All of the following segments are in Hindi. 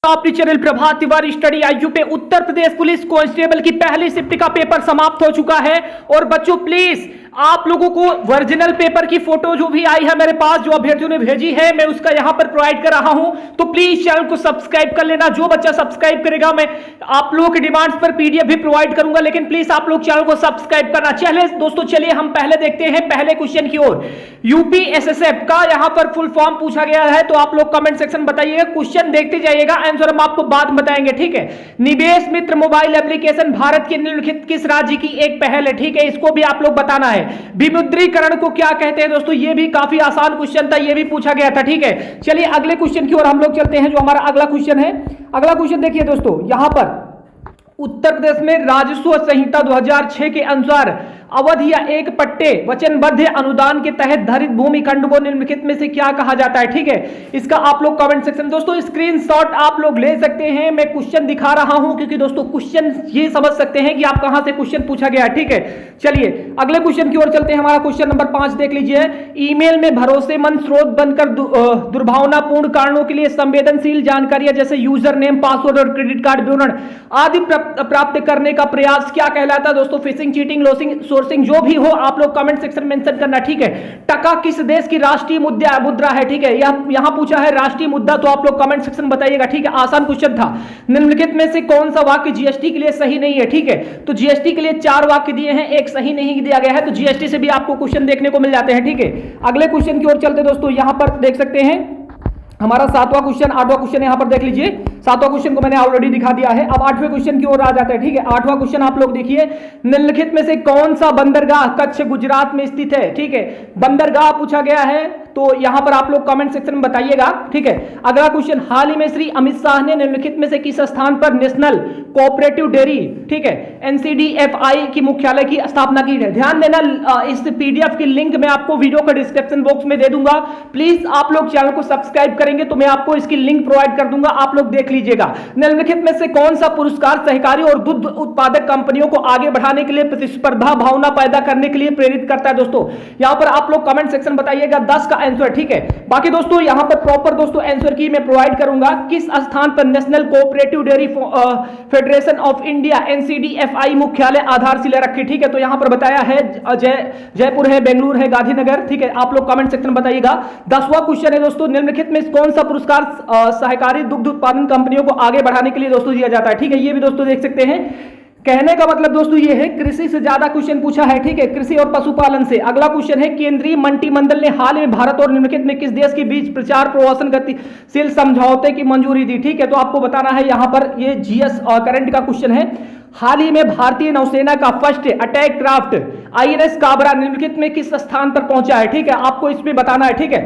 अपनी चैनल प्रभात तिवारी स्टडी आईयू पे उत्तर प्रदेश पुलिस कांस्टेबल की पहली शिफ्ट का पेपर समाप्त हो चुका है। और बच्चों प्लीज आप लोगों को ओरिजिनल पेपर की फोटो जो भी आई है मेरे पास, जो अभ्यर्थियों ने भेजी है, मैं उसका यहां पर प्रोवाइड कर रहा हूं। तो प्लीज चैनल को सब्सक्राइब कर लेना। जो बच्चा सब्सक्राइब करेगा मैं आप लोगों के डिमांड्स पर पीडीएफ भी प्रोवाइड करूंगा, लेकिन प्लीज आप लोग चैनल को सब्सक्राइब करना। चलिए दोस्तों, चलिए हम पहले देखते हैं पहले क्वेश्चन की ओर। यूपीएसएसएफ का यहां पर फुल फॉर्म पूछा गया है, तो आप लोग कमेंट सेक्शन बताइएगा, क्वेश्चन देखते जाइएगा, आंसर हम आपको बाद में बताएंगे। ठीक है, निवेश मित्र मोबाइल एप्लीकेशन भारत के निम्नलिखित किस राज्य की एक पहल है? ठीक है, इसको भी आप लोग बताना है। विमुद्रीकरण को क्या कहते हैं दोस्तों? ये भी काफी आसान क्वेश्चन था, ये भी पूछा गया था। ठीक है, चलिए अगले क्वेश्चन की ओर हम लोग चलते हैं, जो हमारा अगला क्वेश्चन है। अगला क्वेश्चन देखिए दोस्तों, यहां पर उत्तर प्रदेश में राजस्व संहिता 2006 के अनुसार अवध या एक पट्टे वचनबद्ध अनुदान के तहत धारित भूमि खंड को निम्नलिखित में से क्या कहा जाता है? ठीक है, इसका आप लोग कमेंट सेक्शन दोस्तों स्क्रीनशॉट आप लोग ले सकते हैं। मैं क्वेश्चन दिखा रहा हूं क्योंकि दोस्तों क्वेश्चन ये समझ सकते हैं कि आप कहां से क्वेश्चन पूछा गया। ठीक है, चलिए अगले क्वेश्चन की ओर चलते हैं। हमारा क्वेश्चन नंबर 5 देख लीजिए। ईमेल में भरोसेमंद स्रोत बनकर दुर्भावनापूर्ण कारणों के लिए संवेदनशील जानकारियां जैसे यूजर नेम, पासवर्ड और क्रेडिट कार्ड विवरण आदि प्राप्त करने का प्रयास क्या कहलाता है दोस्तों? फिशिंग, चीटिंग, लॉसिंग, सोर्सिंग, जो भी हो आप लोग कमेंट सेक्शन में मेंशन करना। ठीक है, टका किस देश की राष्ट्रीय मुद्रा है? ठीक है, यहां पूछा है राष्ट्रीय मुद्दा, तो आप लोग कमेंट सेक्शन बताइएगा। ठीक है, आसान क्वेश्चन था। निम्नलिखित में से कौन सा वाक्य जीएसटी के लिए सही नहीं है? ठीक है, तो जीएसटी के लिए 4 वाक्य दिए हैं, एक सही नहीं दिया गया है, तो जीएसटी से भी आपको क्वेश्चन देखने को मिल जाते हैं। ठीक है, अगले क्वेश्चन की ओर चलते दोस्तों, यहां पर देख सकते हैं हमारा 7वां क्वेश्चन, 8वां क्वेश्चन यहां पर देख लीजिए। 7वां क्वेश्चन को मैंने ऑलरेडी दिखा दिया है। अब 8वें क्वेश्चन की ओर आ जाते हैं। ठीक है, 8वां क्वेश्चन आप लोग देखिए। निम्नलिखित में से कौन सा बंदरगाह कच्छ गुजरात में स्थित है? ठीक है, बंदरगाह पूछा गया है, तो यहां पर आप लोग कमेंट सेक्शन में बताइएगा। ठीक है, अगला क्वेश्चन, हाल ही में श्री अमित शाह ने निम्नलिखित में से किस स्थान पर नेशनल कोऑपरेटिव डेयरी, ठीक है, एनसीडीएफआई की मुख्यालय की स्थापना की है? ध्यान देना, इस पीडीएफ की लिंक मैं आपको वीडियो का डिस्क्रिप्शन बॉक्स में दे दूंगा। प्लीज आप लोग चैनल को सब्सक्राइब करेंगे तो मैं आपको इसकी लिंक प्रोवाइड कर दूंगा, आप लोग देख लीजिएगा। निम्नलिखित में से कौन सा पुरस्कार सहकारी और दूध उत्पादक कंपनियों को आगे बढ़ाने के लिए, प्रतिस्पर्धा भावना पैदा करने के लिए प्रेरित करता है? दोस्तों यहां पर आप लोग कमेंट सेक्शन बताइएगा 10 का आंसर। ठीक है, बाकी दोस्तों यहां पर प्रॉपर दोस्तों आंसर की मैं प्रोवाइड करूंगा। किस स्थान पर national cooperative dairy federation of India NCDFI मुख्यालय आधारशिला रखी? ठीक है, तो यहां पर बताया है जयपुर है, बेंगलुरु है, गांधीनगर। ठीक है, आप लोग कमेंट सेक्शन में बताइएगा। 10वां क्वेश्चन है दोस्तों, निम्नलिखित में कौन सा पुरस्कार सहकारी दुग्ध उत्पादन कंपनियों को आगे बढ़ाने के लिए दोस्तों दिया जाता है? ठीक है, ये भी दोस्तों देख सकते हैं। कहने का मतलब दोस्तों ये है, कृषि से ज्यादा क्वेश्चन पूछा है। ठीक है, कृषि और पशुपालन से। अगला क्वेश्चन है, केंद्रीय मंत्रिमंडल ने हाल में भारत और निम्नलिखित में किस देश के बीच प्रचार प्रवासन गतिशील समझौते की मंजूरी दी? ठीक है, तो आपको बताना है यहां पर, ये जीएस करंट का क्वेश्चन है। हाल ही में भारतीय नौसेना का first attack craft INS Kabra निम्नलिखित में किस स्थान पर पहुंचा है? ठीक है, आपको इसमें बताना है। ठीक है,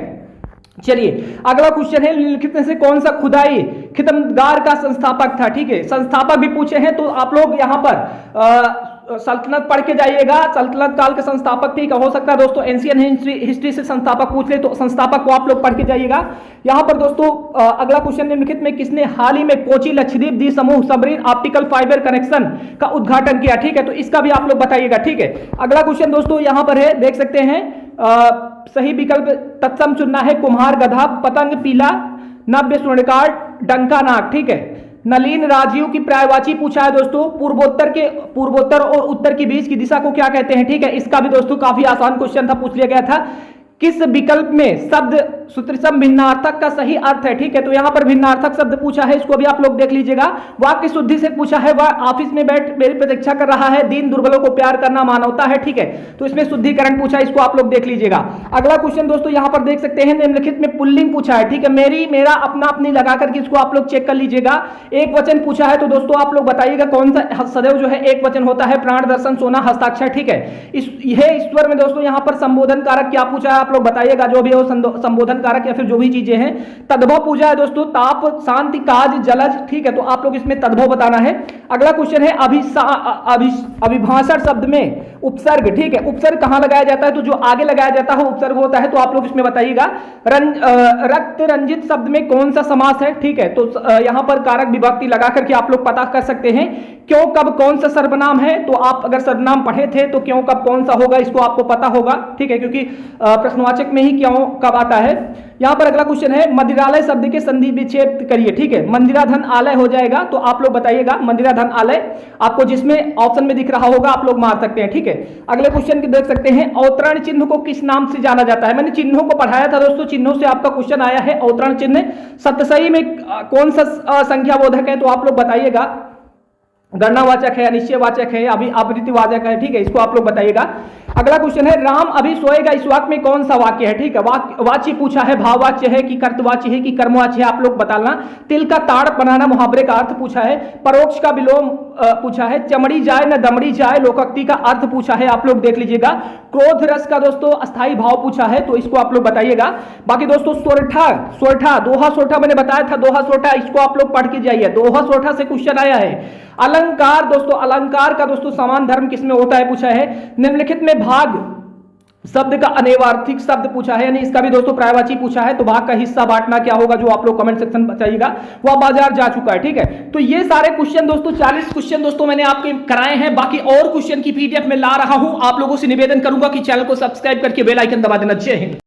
चलिए अगला क्वेश्चन है, निम्नलिखित में से कौन सा खुदाई खिदमतगार का संस्थापक था? ठीक है, संस्थापक भी पूछे हैं, तो आप लोग यहां पर सल्तनत पढ़ के जाइएगा। सल्तनत काल के संस्थापक, ठीक है, हो सकता है दोस्तों एंशियन हिस्ट्री से संस्थापक पूछ ले, तो संस्थापक को आप लोग पढ़ के जाइएगा। यहां पर दोस्तों अगला क्वेश्चन, निम्नलिखित में किसने हाल ही में कोची लक्षद्वीप द्वीप समूह सबमरीन ऑप्टिकल फाइबर कनेक्शन का उद्घाटन किया? ठीक है, तो इसका भी आप लोग बताइएगा। ठीक है, अगला क्वेश्चन दोस्तों यहां पर है, देख सकते हैं, सही विकल्प तत्सम चुनना है। कुम्हार, गधा, पतंग, पीला, नव्य स्वर्णकार, डंका नाग। ठीक है, नलिन राजीव की पर्यायवाची पूछा है दोस्तों। पूर्वोत्तर और उत्तर के बीच की दिशा को क्या कहते हैं? ठीक है, इसका भी दोस्तों काफी आसान क्वेश्चन था, पूछ लिया गया था। किस विकल्प में शब्द सूत्रसम भिन्नार्थक का सही अर्थ है? ठीक है, तो यहां पर भिन्नार्थक शब्द पूछा है, इसको भी आप लोग देख लीजिएगा। वाक्य शुद्धि से पूछा है, वह ऑफिस में बैठ मेरी प्रतीक्षा कर रहा है, दीन दुर्बलों को प्यार करना मानवता है। ठीक है, तो इसमें शुद्धिकरण पूछा है, इसको आप लोग देख लीजिएगा। अगला क्वेश्चन दोस्तों यहां पर देख सकते हैं, निम्नलिखित में पुल्लिंग पूछा है। ठीक है, मेरी, मेरा, अपना, अपनी लगा करके इसको आप लोग चेक कर लीजिएगा। एक वचन पूछा है, तो दोस्तों आप लोग बताइएगा कौन सा सदैव जो है एक वचन होता है? प्राण दर्शन, सोना, हस्ताक्षर। ठीक है, यह ईश्वर में दोस्तों यहां पर संबोधन कारक क्या पूछा है? आप लोग बताइएगा, जो भी हो संबोधन कारक या फिर जो भी चीजें हैं। तद्भव पूजा है दोस्तों, ताप, शांति, काज, जलज। ठीक है, तो आप लोग इसमें तद्भव बताना है। अगला क्वेश्चन है, अभिभाषण शब्द में उपसर्ग। ठीक है, उपसर्ग कहां लगाया जाता है? तो जो आगे लगाया जाता है उपसर्ग होता है, तो आप लोग इसमें बताइएगा। रक्त रंजित शब्द में कौन सा समास है? ठीक है, तो यहां पर कारक विभक्ति लगा करके आप लोग पता कर सकते हैं। क्यों, कब, कौन सा सर्वनाम है? तो आप अगर सर्वनाम पढ़े थे तो क्यों, कब, कौन सा होगा, इसको आपको पता होगा। ठीक है, क्योंकि प्रश्नवाचक में ही क्यों, कब आता है। यहाँ पर अगला क्वेश्चन है मंदिरालय शब्द के संधि विच्छेद करिए। ठीक है, मंदिराधन आलय हो जाएगा, तो आप लोग बताइएगा मंदिराधन आलय, आपको जिसमें ऑप्शन में दिख रहा होगा आप लोग मार सकते हैं। ठीक है, अगले क्वेश्चन की देख सकते हैं, अवतरण चिन्ह को किस नाम से जाना जाता है। मैंने चिन्हों को पढ़ाया था दोस्तों, चिन्हों से आपका क्वेश्चन आया है। अवतरण चिन्ह सप्तसही में कौन सा संख्याबोधक है, तो आप लोग बताइएगा। गणनावाचक है, अनिश्चयवाचक है, अभी आवृत्तिवाचक है। ठीक है, इसको आप लोग बताइएगा। अगला क्वेश्चन है, राम अभी सोएगा, इस वाक्य में कौन सा वाक्य है। ठीक है, वाच्य पूछा है, भाववाच्य है कि कर्तवाच्य है कि कर्मवाच्य है, आप लोग बताना। तिल का ताड़ बनाना मुहावरे का अर्थ पूछा है। परोक्ष का विलोम पूछा है। चमड़ी जाए न दमड़ी जाए लोकोक्ति का अर्थ पूछा है, आप लोग देख लीजिएगा। क्रोध रस का दोस्तों अस्थाई भाव पूछा है, तो इसको आप लोग बताइएगा। बाकी दोस्तों सोरठा दोहा सोरठा मैंने बताया था, दोहा सोरठा, इसको आप लोग पढ़ के जाइए, दोहा सोरठा से क्वेश्चन आया है। अलंकार दोस्तों, अलंकार का दोस्तों समान धर्म किसमें होता है पूछा है। निम्नलिखित में भाग शब्द का अनेवार्थिक शब्द पूछा है, यानी इसका भी दोस्तों पर्यायवाची पूछा है। तो भाग का हिस्सा बांटना क्या होगा, जो आप लोग कमेंट सेक्शन में बताइएगा। वह बाजार जा चुका है। ठीक है, तो ये सारे क्वेश्चन दोस्तों 40 क्वेश्चन दोस्तों मैंने आपके कराए हैं। बाकी और क्वेश्चन की पीडीएफ में ला रहा हूं। आप लोगों से निवेदन करूंगा कि चैनल को सब्सक्राइब करके बेल आइकन दबा देना। जय हिंद।